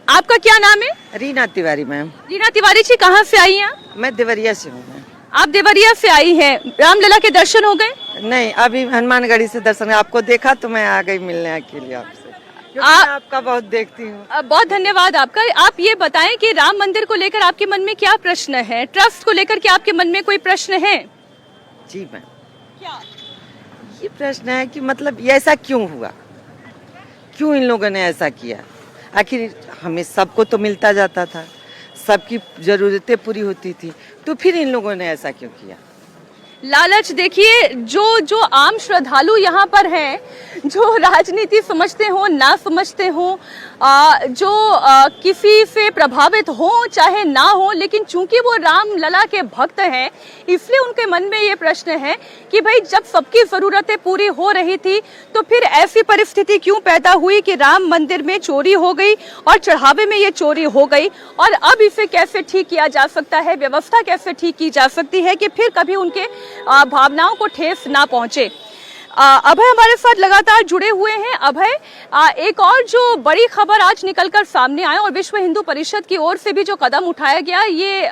आपका क्या नाम है? रीना तिवारी मैम। रीना तिवारी जी, कहाँ से आई हैं? मैं देवरिया से हूँ मैम। आप देवरिया से आई हैं। रामलला के दर्शन हो गए? नहीं, अभी हनुमानगढ़ी से दर्शन, आपको देखा तो मैं आ गई मिलने के लिए आपसे, क्योंकि मैं आपका बहुत देखती हूँ। बहुत धन्यवाद आपका। आप ये बताएं कि राम मंदिर को लेकर आपके मन में क्या प्रश्न है? ट्रस्ट को लेकर क्या आपके मन में कोई प्रश्न है? जी मैम, क्या ये प्रश्न है कि मतलब ये ऐसा क्यों हुआ, क्यों इन लोगों ने ऐसा किया? आखिर हमें सबको तो मिलता जाता था, सबकी जरूरतें पूरी होती थी, तो फिर इन लोगों ने ऐसा क्यों किया? लालच देखिए, जो आम श्रद्धालु यहाँ पर हैं, जो राजनीति समझते हो ना समझते हो, जो किसी से प्रभावित हो चाहे ना हो, लेकिन चूंकि वो राम लला के भक्त हैं, इसलिए उनके मन में ये प्रश्न है कि भाई जब सबकी जरूरतें पूरी हो रही थी तो फिर ऐसी परिस्थिति क्यों पैदा हुई कि राम मंदिर में चोरी हो गई और चढ़ावे में ये चोरी हो गई, और अब इसे कैसे ठीक किया जा सकता है, व्यवस्था कैसे ठीक की जा सकती है कि फिर कभी उनके भावनाओं को ठेस ना पहुंचे। अभय हमारे साथ लगातार जुड़े हुए हैं। अभय, एक और जो बड़ी खबर आज निकलकर सामने आए और विश्व हिंदू परिषद की ओर से भी जो कदम उठाया गया, ये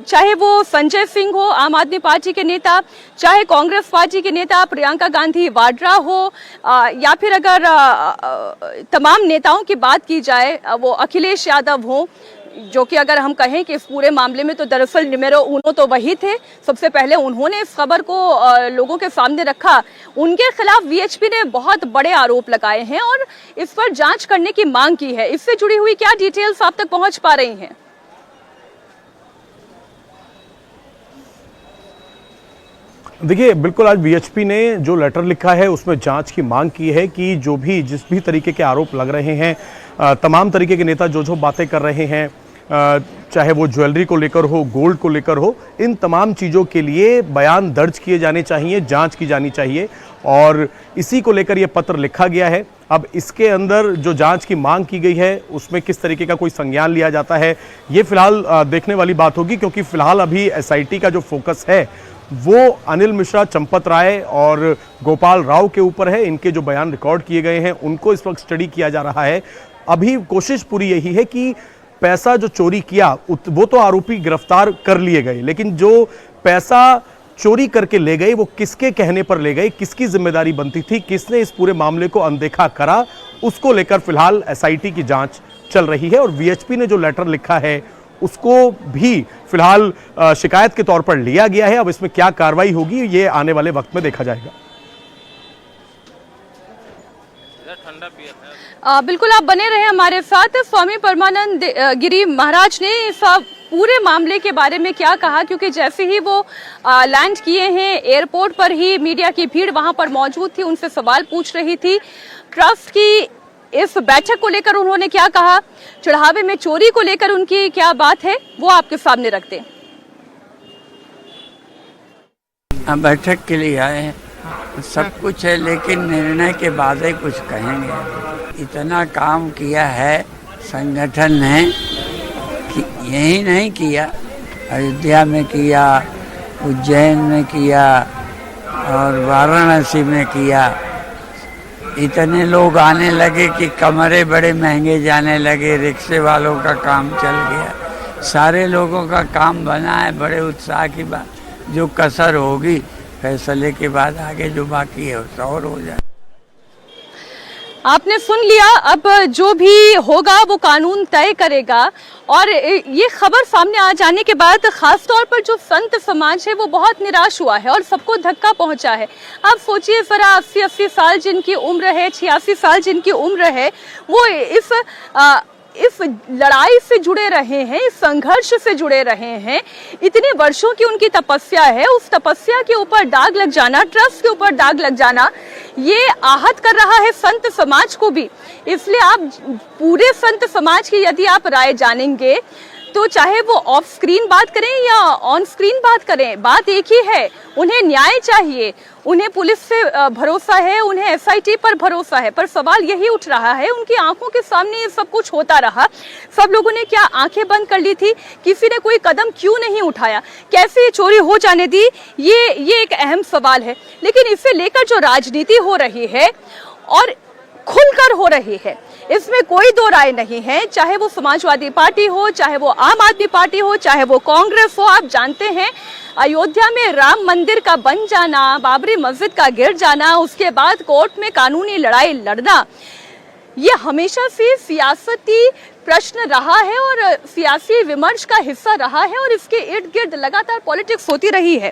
चाहे वो संजय सिंह हो, आम आदमी पार्टी के नेता, चाहे कांग्रेस पार्टी के नेता प्रियंका गांधी वाड्रा हो, या फिर अगर तमाम नेताओं की बात की जाए, वो अखिलेश यादव हो, जो कि अगर हम कहें कि इस पूरे मामले में तो दरअसल निमेरो उनो तो वही थे, सबसे पहले उन्होंने इस खबर को लोगों के सामने रखा। उनके खिलाफ वीएचपी ने बहुत बड़े आरोप लगाए हैं और इस पर जांच करने की मांग की है। इससे जुड़ी हुई क्या डिटेल्स आप तक पहुंच पा रही हैं? देखिए, बिल्कुल आज वीएचपी ने जो लेटर लिखा है उसमें जांच की मांग की है कि जिस भी तरीके के आरोप लग रहे हैं, तमाम तरीके के नेता जो बातें कर रहे हैं, चाहे वो ज्वेलरी को लेकर हो, गोल्ड को लेकर हो, इन तमाम चीज़ों के लिए बयान दर्ज किए जाने चाहिए, जांच की जानी चाहिए, और इसी को लेकर ये पत्र लिखा गया है। अब इसके अंदर जो जांच की मांग की गई है उसमें किस तरीके का कोई संज्ञान लिया जाता है, ये फिलहाल देखने वाली बात होगी, क्योंकि फिलहाल अभी एसआईटी का जो फोकस है वो अनिल मिश्रा, चंपत राय और गोपाल राव के ऊपर है। इनके जो बयान रिकॉर्ड किए गए हैं उनको इस वक्त स्टडी किया जा रहा है। अभी कोशिश पूरी यही है कि पैसा जो चोरी किया वो तो आरोपी गिरफ्तार कर लिए गए, लेकिन जो पैसा चोरी करके ले गए वो किसके कहने पर ले गए, किसकी जिम्मेदारी बनती थी, किसने इस पूरे मामले को अनदेखा करा, उसको लेकर फिलहाल एसआईटी की जांच चल रही है। और वीएचपी ने जो लेटर लिखा है उसको भी फिलहाल शिकायत के तौर पर लिया गया है। अब इसमें क्या कार्रवाई होगी ये आने वाले वक्त में देखा जाएगा। बिल्कुल, आप बने रहे हमारे साथ। स्वामी परमानंद गिरी महाराज ने इस पूरे मामले के बारे में क्या कहा, क्योंकि जैसे ही वो लैंड किए हैं एयरपोर्ट पर ही मीडिया की भीड़ वहां पर मौजूद थी, उनसे सवाल पूछ रही थी। ट्रस्ट की इस बैठक को लेकर उन्होंने क्या कहा, चढ़ावे में चोरी को लेकर उनकी क्या बात है, वो आपके सामने रखते हैं। बैठक के लिए आए हैं, सब कुछ है, लेकिन निर्णय के बाद ही कुछ कहेंगे। इतना काम किया है संगठन ने कि यही नहीं किया, अयोध्या में किया, उज्जैन में किया और वाराणसी में किया। इतने लोग आने लगे कि कमरे बड़े महंगे जाने लगे, रिक्शे वालों का काम चल गया, सारे लोगों का काम बना है। बड़े उत्साह की बात, जो कसर होगी फैसले के बाद आगे जो बाकी है उसका और हो जाए। आपने सुन लिया, अब जो भी होगा वो कानून तय करेगा। और ये खबर सामने आ जाने के बाद खासतौर पर जो संत समाज है वो बहुत निराश हुआ है और सबको धक्का पहुंचा है। आप सोचिए जरा, 80-80 साल जिनकी उम्र है, 86 साल जिनकी उम्र है, वो इस लड़ाई से जुड़े रहे हैं, इस संघर्ष से जुड़े रहे हैं, इतने वर्षों की उनकी तपस्या है, उस तपस्या के ऊपर दाग लग जाना, ट्रस्ट के ऊपर दाग लग जाना, ये आहत कर रहा है संत समाज को भी। इसलिए आप पूरे संत समाज की यदि आप राय जानेंगे तो चाहे वो ऑफ स्क्रीन बात करें या ऑन स्क्रीन बात करें, बात एक ही है, उन्हें न्याय चाहिए, उन्हें पुलिस से भरोसा है, उन्हें एसआईटी पर भरोसा है। पर सवाल यही उठ रहा है, उनकी आंखों के सामने ये सब कुछ होता रहा, सब लोगों ने क्या आंखें बंद कर ली थी, किसी ने कोई कदम क्यों नहीं उठाया, कैसे ये चोरी हो जाने दी, ये एक अहम सवाल है। लेकिन इसे लेकर जो राजनीति हो रही है और खुलकर हो रही है, इसमें कोई दो राय नहीं है, चाहे वो समाजवादी पार्टी हो, चाहे वो आम आदमी पार्टी हो, चाहे वो कांग्रेस हो। आप जानते हैं अयोध्या में राम मंदिर का बन जाना, बाबरी मस्जिद का गिर जाना, उसके बाद कोर्ट में कानूनी लड़ाई लड़ना, ये हमेशा से सियासती प्रश्न रहा है और सियासी विमर्श का हिस्सा रहा है और इसके इर्द गिर्द लगातार पॉलिटिक्स होती रही है।